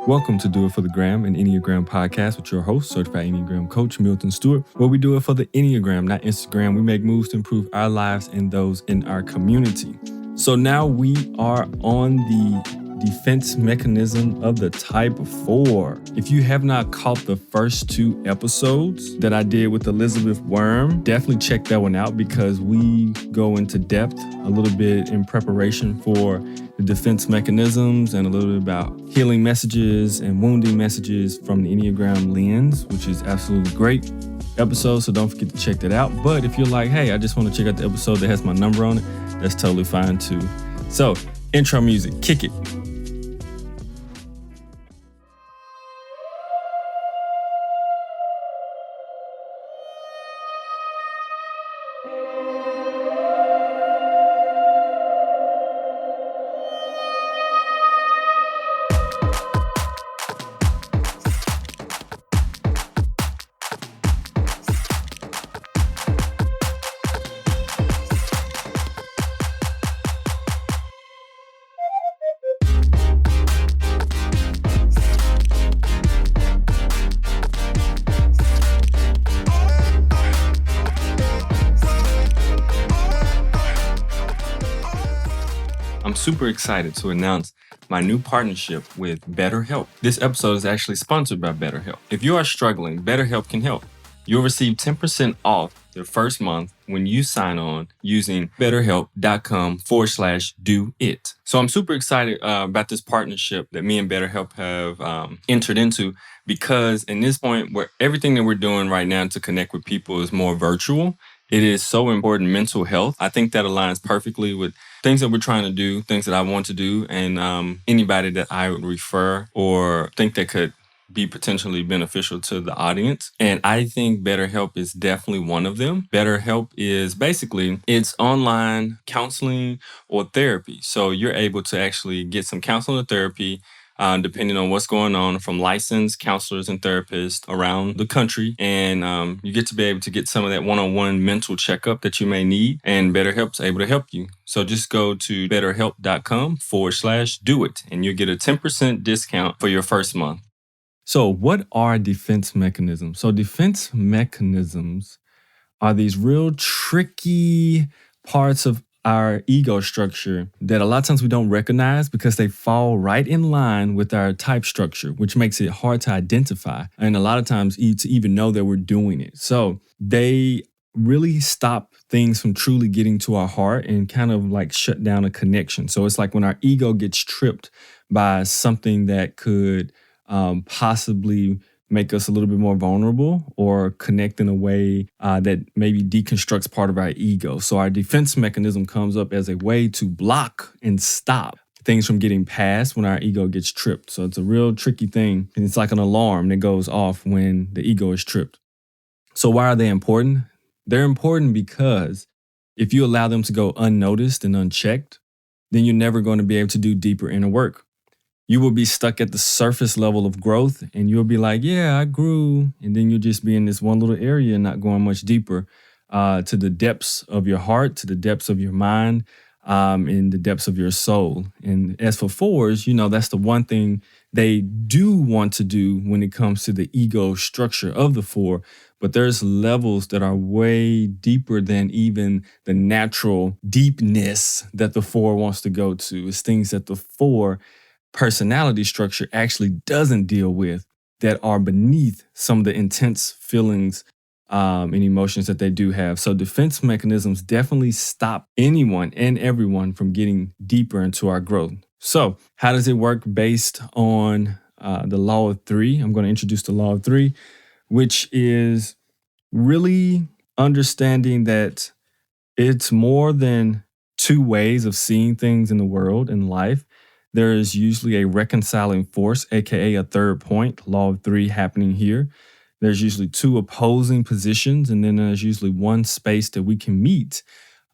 Welcome to Do It for the Gram, an Enneagram podcast with your host, certified Enneagram coach Milton Stewart, where we do it for the Enneagram, not Instagram. We make moves to improve our lives and those in our community. So now we are on the defense mechanism of the type 4. If you have not caught the first 2 episodes that I did with Elizabeth Worm, definitely check that one out because we go into depth a little bit in preparation for the defense mechanisms and a little bit about healing messages and wounding messages from the Enneagram lens, which is absolutely great episode. So don't forget to check that out. But if you're like, hey, I just want to check out the episode that has my number on it, that's totally fine too. So intro music, kick it. I'm super excited to announce my new partnership with BetterHelp. This episode is actually sponsored by BetterHelp. If you are struggling, BetterHelp can help. You'll receive 10% off your first month when you sign on using betterhelp.com/do-it. So I'm super excited about this partnership that me and BetterHelp have entered into because in this point where everything that we're doing right now to connect with people is more virtual, it is so important, mental health. I think that aligns perfectly with things that we're trying to do, things that I want to do, and anybody that I would refer or think that could be potentially beneficial to the audience. And I think BetterHelp is definitely one of them. BetterHelp is basically, it's online counseling or therapy. So you're able to actually get some counseling or therapy depending on what's going on from licensed counselors and therapists around the country. And you get to be able to get some of that one-on-one mental checkup that you may need. And BetterHelp's able to help you. So just go to betterhelp.com/do-it and you'll get a 10% discount for your first month. So what are defense mechanisms? So defense mechanisms are these real tricky parts of our ego structure that a lot of times we don't recognize because they fall right in line with our type structure, which makes it hard to identify. And a lot of times to even know that we're doing it. So they really stop things from truly getting to our heart and kind of like shut down a connection. So it's like when our ego gets tripped by something that could possibly make us a little bit more vulnerable or connect in a way that maybe deconstructs part of our ego. So our defense mechanism comes up as a way to block and stop things from getting past when our ego gets tripped. So it's a real tricky thing. And it's like an alarm that goes off when the ego is tripped. So why are they important? They're important because if you allow them to go unnoticed and unchecked, then you're never going to be able to do deeper inner work. You will be stuck at the surface level of growth and you'll be like, yeah, I grew. And then you'll just be in this one little area and not going much deeper to the depths of your heart, to the depths of your mind, and the depths of your soul. And as for 4s, that's the one thing they do want to do when it comes to the ego structure of the 4. But there's levels that are way deeper than even the natural deepness that the 4 wants to go to. It's things that the 4 personality structure actually doesn't deal with that are beneath some of the intense feelings and emotions that they do have. So defense mechanisms definitely stop anyone and everyone from getting deeper into our growth. So how does it work based on the law of 3? I'm going to introduce the law of 3, which is really understanding that it's more than 2 ways of seeing things in the world and life. There is usually a reconciling force, aka a third point, law of 3 happening here. There's usually 2 opposing positions, and then there's usually one space that we can meet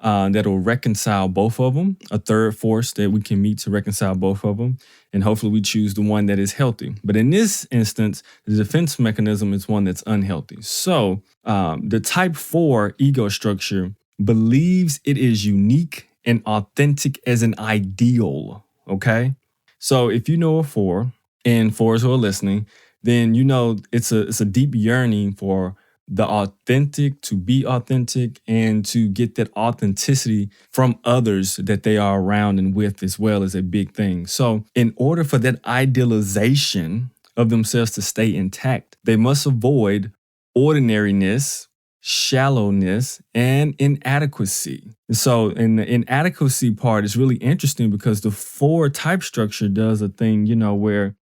that will reconcile both of them, a third force that we can meet to reconcile both of them, and hopefully we choose the one that is healthy. But in this instance, the defense mechanism is one that's unhealthy. So the type 4 ego structure believes it is unique and authentic as an ideal. Okay. So if you know a 4 and fours who are listening, then you know it's a deep yearning for the authentic to be authentic and to get that authenticity from others that they are around and with as well is a big thing. So in order for that idealization of themselves to stay intact, they must avoid ordinariness, shallowness, and inadequacy. So, in the inadequacy part is really interesting because the four type structure does a thing, where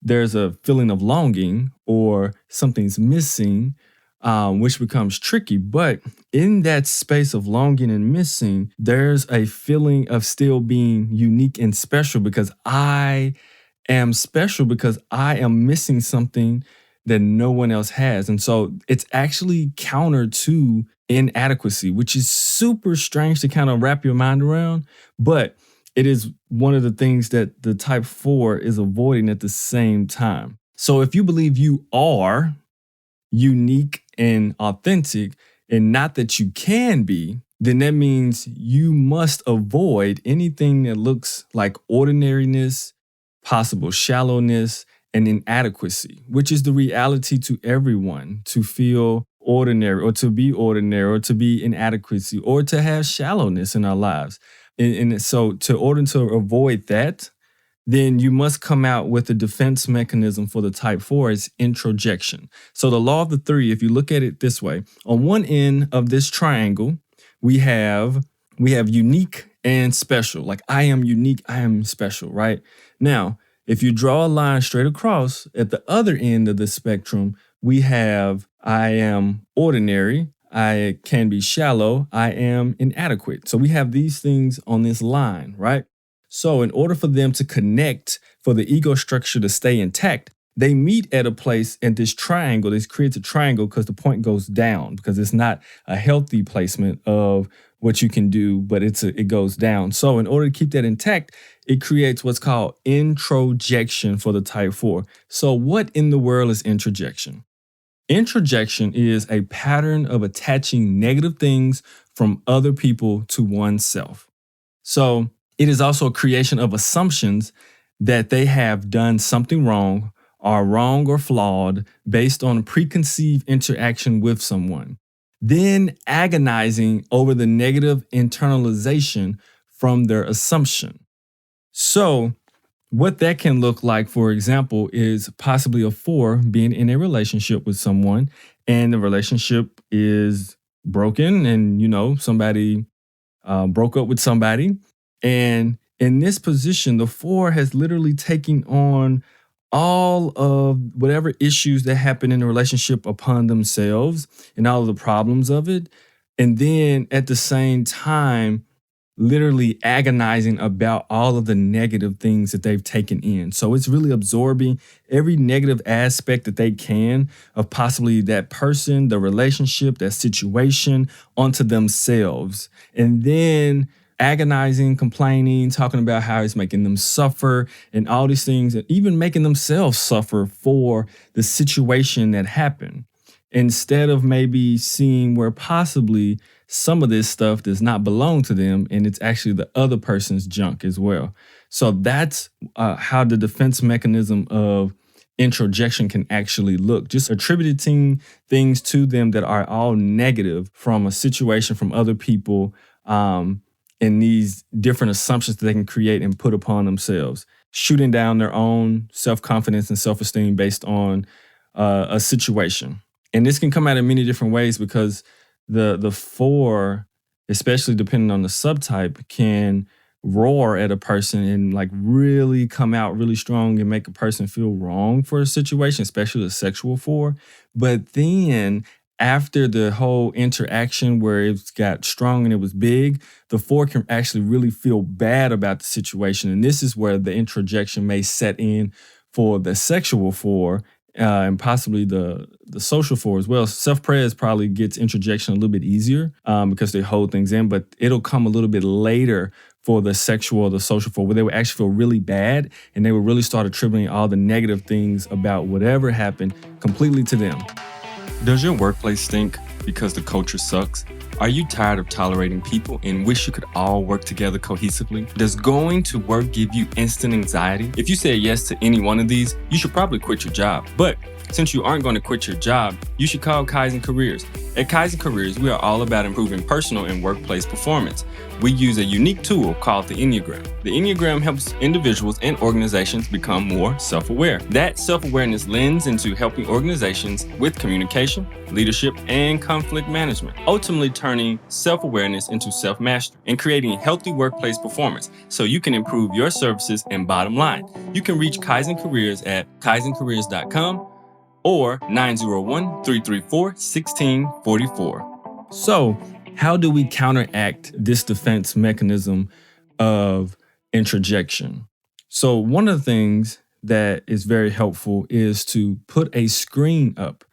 there's a feeling of longing or something's missing, which becomes tricky. But in that space of longing and missing, there's a feeling of still being unique and special because I am special because I am missing something that no one else has. And so it's actually counter to inadequacy, which is super strange to kind of wrap your mind around. But it is one of the things that the type 4 is avoiding at the same time. So if you believe you are unique and authentic, and not that you can be, then that means you must avoid anything that looks like ordinariness, possible shallowness, and inadequacy, which is the reality to everyone to feel ordinary or to be inadequacy or to have shallowness in our lives. And so, to order to avoid that, then you must come out with a defense mechanism for the type 4 is introjection. So the law of the three, if you look at it this way, on one end of this triangle, we have unique and special. Like I am unique, I am special, right? Now, if you draw a line straight across at the other end of the spectrum, we have I am ordinary, I can be shallow, I am inadequate. So we have these things on this line, right? So in order for them to connect, for the ego structure to stay intact, they meet at a place in this triangle. This creates a triangle because the point goes down because it's not a healthy placement of what you can do, but it goes down. So in order to keep that intact, it creates what's called introjection for the type 4. So what in the world is introjection? Introjection is a pattern of attaching negative things from other people to oneself. So it is also a creation of assumptions that they have done something wrong, are wrong or flawed based on a preconceived interaction with someone. Then agonizing over the negative internalization from their assumption. So what that can look like, for example, is possibly a 4 being in a relationship with someone and the relationship is broken and, somebody broke up with somebody. And in this position, the 4 has literally taken on all of whatever issues that happen in the relationship upon themselves and all of the problems of it. And then at the same time, literally agonizing about all of the negative things that they've taken in. So it's really absorbing every negative aspect that they can of possibly that person, the relationship, that situation onto themselves. And then agonizing, complaining, talking about how it's making them suffer and all these things, and even making themselves suffer for the situation that happened. Instead of maybe seeing where possibly some of this stuff does not belong to them and it's actually the other person's junk as well. So that's how the defense mechanism of introjection can actually look. Just attributing things to them that are all negative from a situation, from other people, and these different assumptions that they can create and put upon themselves. Shooting down their own self-confidence and self-esteem based on a situation. And this can come out in many different ways because the 4, especially depending on the subtype, can roar at a person and like really come out really strong and make a person feel wrong for a situation, especially a sexual 4. But then after the whole interaction where it got strong and it was big, the 4 can actually really feel bad about the situation. And this is where the introjection may set in for the sexual 4. And possibly the social 4 as well. Self-praise probably gets introjection a little bit easier because they hold things in, but it'll come a little bit later for the sexual or the social 4 where they would actually feel really bad and they would really start attributing all the negative things about whatever happened completely to them. Does your workplace stink because the culture sucks? Are you tired of tolerating people and wish you could all work together cohesively? Does going to work give you instant anxiety? If you said yes to any one of these, you should probably quit your job. But since you aren't going to quit your job, you should call Kaizen Careers. At Kaizen Careers, we are all about improving personal and workplace performance. We use a unique tool called the Enneagram. The Enneagram helps individuals and organizations become more self-aware. That self-awareness lends into helping organizations with communication, leadership, and conflict management, ultimately turning self-awareness into self-mastery and creating healthy workplace performance so you can improve your services and bottom line. You can reach Kaizen Careers at kaizencareers.com or 901-334-1644. So, how do we counteract this defense mechanism of introjection? So, one of the things that is very helpful is to put a screen up.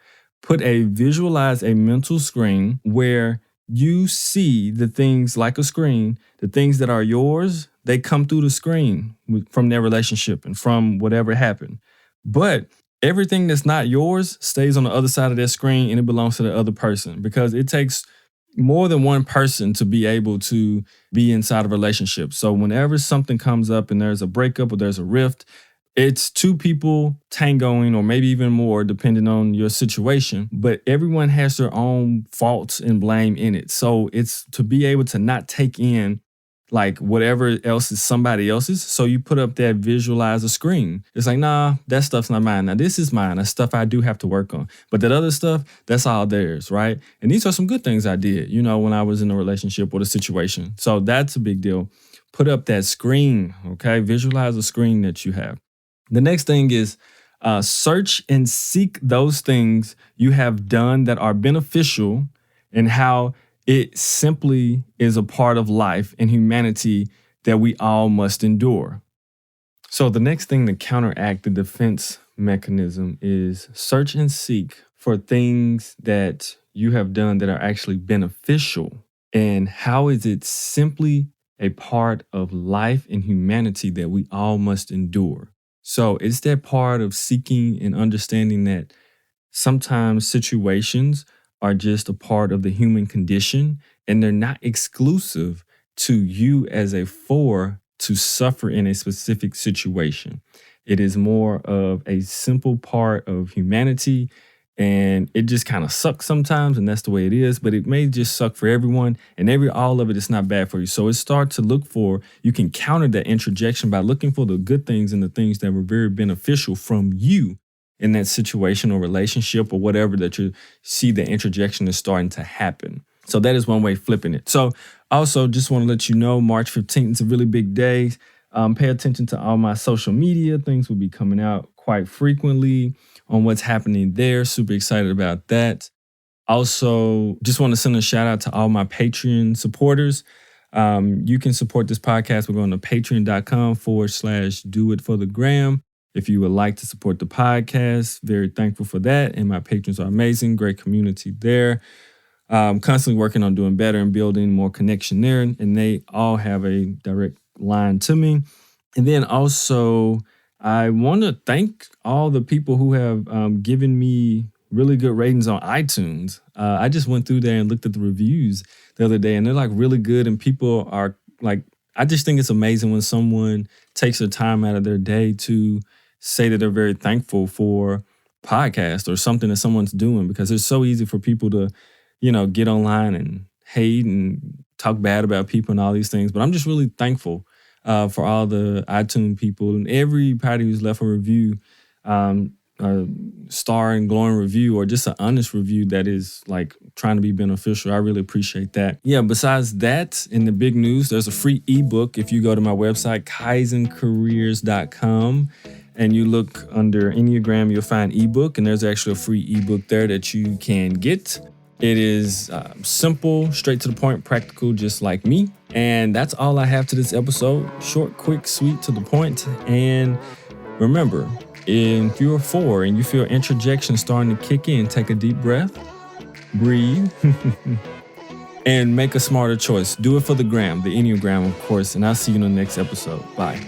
Visualize a mental screen where you see the things like a screen, the things that are yours, they come through the screen from their relationship and from whatever happened. But everything that's not yours stays on the other side of that screen and it belongs to the other person, because it takes more than one person to be able to be inside a relationship. So whenever something comes up and there's a breakup or there's a rift, it's two people tangoing, or maybe even more, depending on your situation. But everyone has their own faults and blame in it. So it's to be able to not take in like whatever else is somebody else's. So you put up that visualizer screen. It's like, nah, that stuff's not mine. Now this is mine. That's stuff I do have to work on. But that other stuff, that's all theirs, right? And these are some good things I did, when I was in a relationship or a situation. So that's a big deal. Put up that screen, okay? Visualize a screen that you have. The next thing is search and seek those things you have done that are beneficial and how it simply is a part of life and humanity that we all must endure. So the next thing to counteract the defense mechanism is search and seek for things that you have done that are actually beneficial. And how is it simply a part of life and humanity that we all must endure? So it's that part of seeking and understanding that sometimes situations are just a part of the human condition, and they're not exclusive to you as a four to suffer in a specific situation. It is more of a simple part of humanity, and it just kind of sucks sometimes, and that's the way it is, but it may just suck for everyone, and all of it is not bad for you. So it starts to look for, you can counter that introjection by looking for the good things and the things that were very beneficial from you in that situation or relationship or whatever that you see the introjection is starting to happen. So that is one way of flipping it. So also just want to let you know, March 15th is a really big day. Pay attention to all my social media. Things will be coming out quite frequently on what's happening there. Super excited about that. Also, just want to send a shout out to all my Patreon supporters. You can support this podcast. We're going to patreon.com/doitforthegram. If you would like to support the podcast, very thankful for that. And my patrons are amazing, great community there. Constantly working on doing better and building more connection there. And they all have a direct line to me. And then also, I want to thank all the people who have given me really good ratings on iTunes. I just went through there and looked at the reviews the other day, and they're like really good. And people are like, I just think it's amazing when someone takes their time out of their day to say that they're very thankful for podcast or something that someone's doing, because it's so easy for people to, get online and hate and talk bad about people and all these things. But I'm just really thankful for all the iTunes people and everybody who's left a review, a star and glowing review, or just an honest review that is like trying to be beneficial. I really appreciate that. Yeah, besides that, in the big news, there's a free ebook. If you go to my website, kaizencareers.com, and you look under Enneagram, you'll find ebook, and there's actually a free ebook there that you can get. It is simple, straight to the point, practical, just like me. And that's all I have to this episode. Short, quick, sweet, to the point. And remember, if you're a 4 and you feel introjection starting to kick in, take a deep breath, breathe, and make a smarter choice. Do it for the gram, the Enneagram, of course. And I'll see you in the next episode. Bye.